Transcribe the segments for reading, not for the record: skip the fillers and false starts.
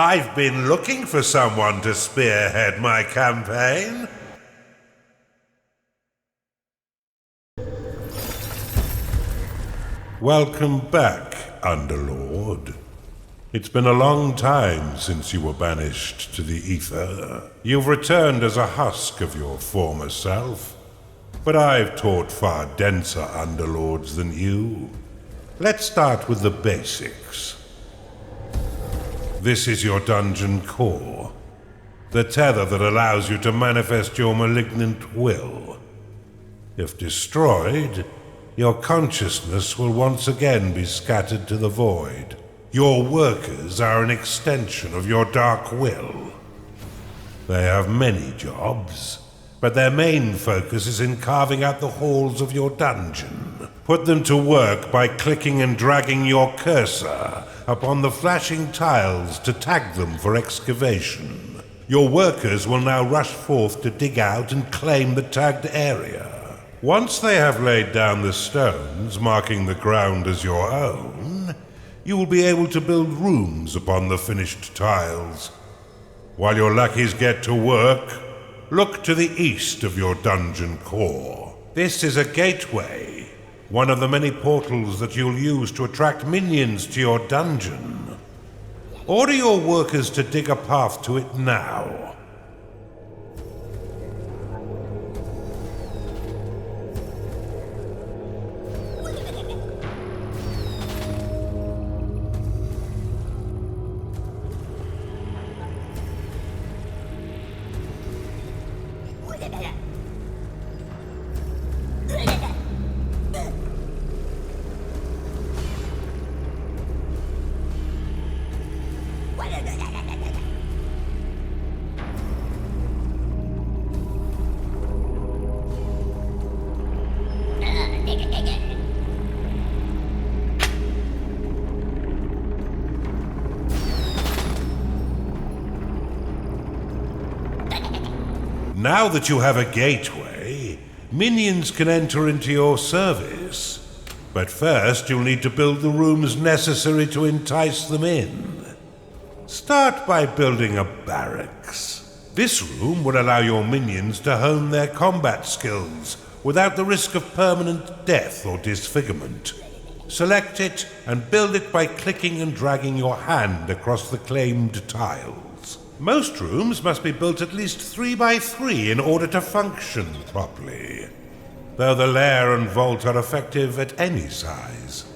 I've been looking for someone to spearhead my campaign. Welcome back, Underlord. It's been a long time since you were banished to the ether. You've returned as a husk of your former self, but I've taught far denser Underlords than you. Let's start with the basics. This is your dungeon core, the tether that allows you to manifest your malignant will. If destroyed, your consciousness will once again be scattered to the void. Your workers are an extension of your dark will. They have many jobs, but their main focus is in carving out the halls of your dungeon. Put them to work by clicking and dragging your cursor upon the flashing tiles to tag them for excavation. Your workers will now rush forth to dig out and claim the tagged area. Once they have laid down the stones, marking the ground as your own, you will be able to build rooms upon the finished tiles. While your lackeys get to work, look to the east of your dungeon core. This is a gateway, one of the many portals that you'll use to attract minions to your dungeon. Order your workers to dig a path to it now. Now that you have a gateway, minions can enter into your service. But first you'll need to build the rooms necessary to entice them in. Start by building a barracks. This room will allow your minions to hone their combat skills without the risk of permanent death or disfigurement. Select it and build it by clicking and dragging your hand across the claimed tiles. Most rooms must be built at least 3 by 3 in order to function properly, though the lair and vault are effective at any size.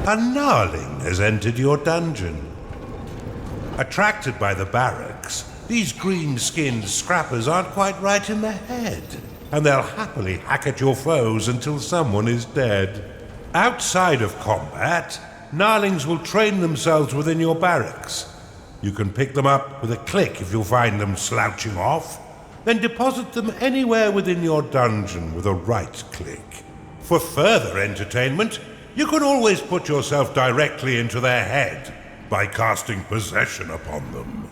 A gnarling has entered your dungeon. Attracted by the barracks, these green-skinned scrappers aren't quite right in the head, and they'll happily hack at your foes until someone is dead. Outside of combat, gnarlings will train themselves within your barracks. You can pick them up with a click if you find them slouching off, then deposit them anywhere within your dungeon with a right click. For further entertainment, you can always put yourself directly into their head by casting possession upon them.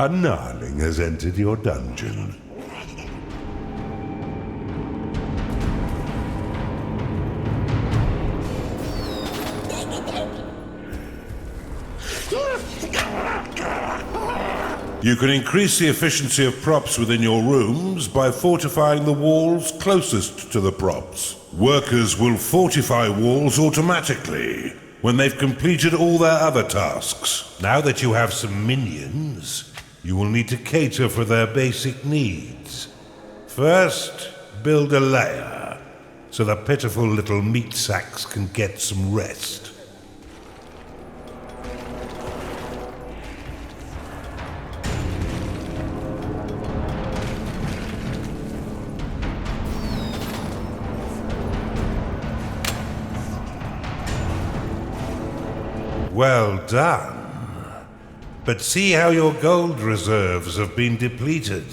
A gnarling has entered your dungeon. You can increase the efficiency of props within your rooms by fortifying the walls closest to the props. Workers will fortify walls automatically when they've completed all their other tasks. Now that you have some minions, you will need to cater for their basic needs. First, build a lair, so the pitiful little meat sacks can get some rest. Well done. But see how your gold reserves have been depleted.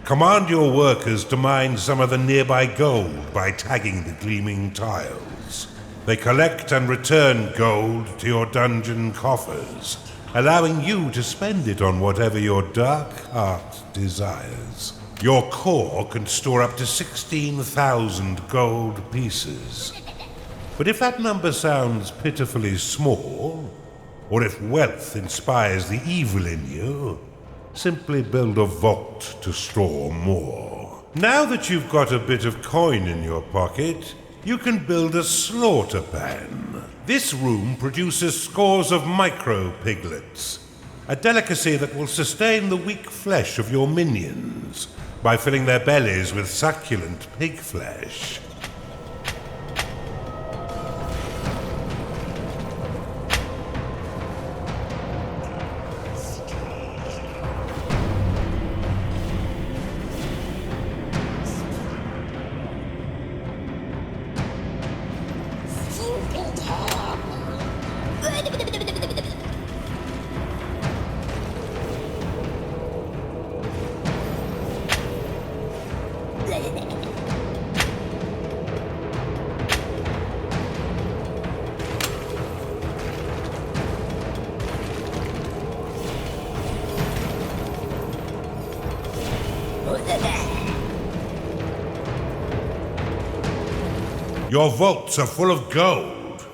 Command your workers to mine some of the nearby gold by tagging the gleaming tiles. They collect and return gold to your dungeon coffers, allowing you to spend it on whatever your dark heart desires. Your core can store up to 16,000 gold pieces. But if that number sounds pitifully small, or if wealth inspires the evil in you, simply build a vault to store more. Now that you've got a bit of coin in your pocket, you can build a slaughter pan. This room produces scores of micro-piglets, a delicacy that will sustain the weak flesh of your minions by filling their bellies with succulent pig flesh. Your vaults are full of gold.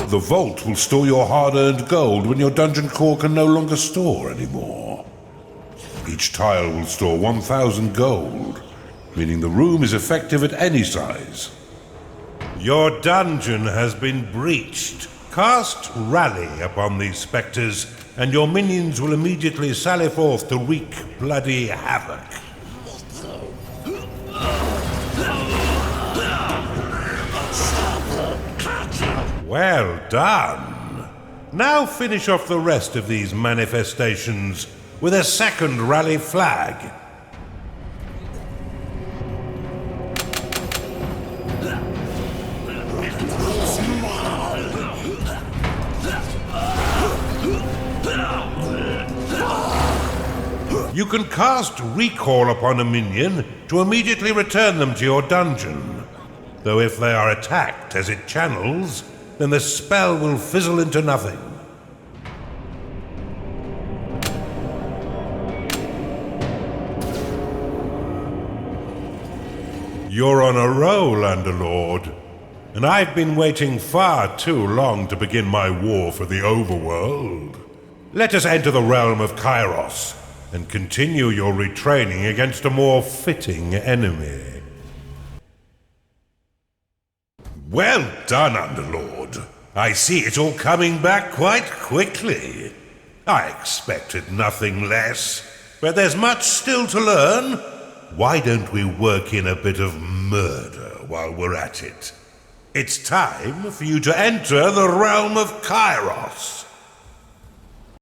The vault will store your hard-earned gold when your dungeon core can no longer store anymore. Each tile will store 1,000 gold, meaning the room is effective at any size. Your dungeon has been breached. Cast Rally upon these spectres, and your minions will immediately sally forth to wreak bloody havoc. Well done. Now finish off the rest of these manifestations with a second rally flag. You can cast Recall upon a minion to immediately return them to your dungeon. Though if they are attacked as it channels, then the spell will fizzle into nothing. You're on a roll, Underlord, and I've been waiting far too long to begin my war for the Overworld. Let us enter the realm of Kairos and continue your retraining against a more fitting enemy. Well done, Underlord. I see it's all coming back quite quickly. I expected nothing less, but there's much still to learn. Why don't we work in a bit of murder while we're at it? It's time for you to enter the realm of Kairos.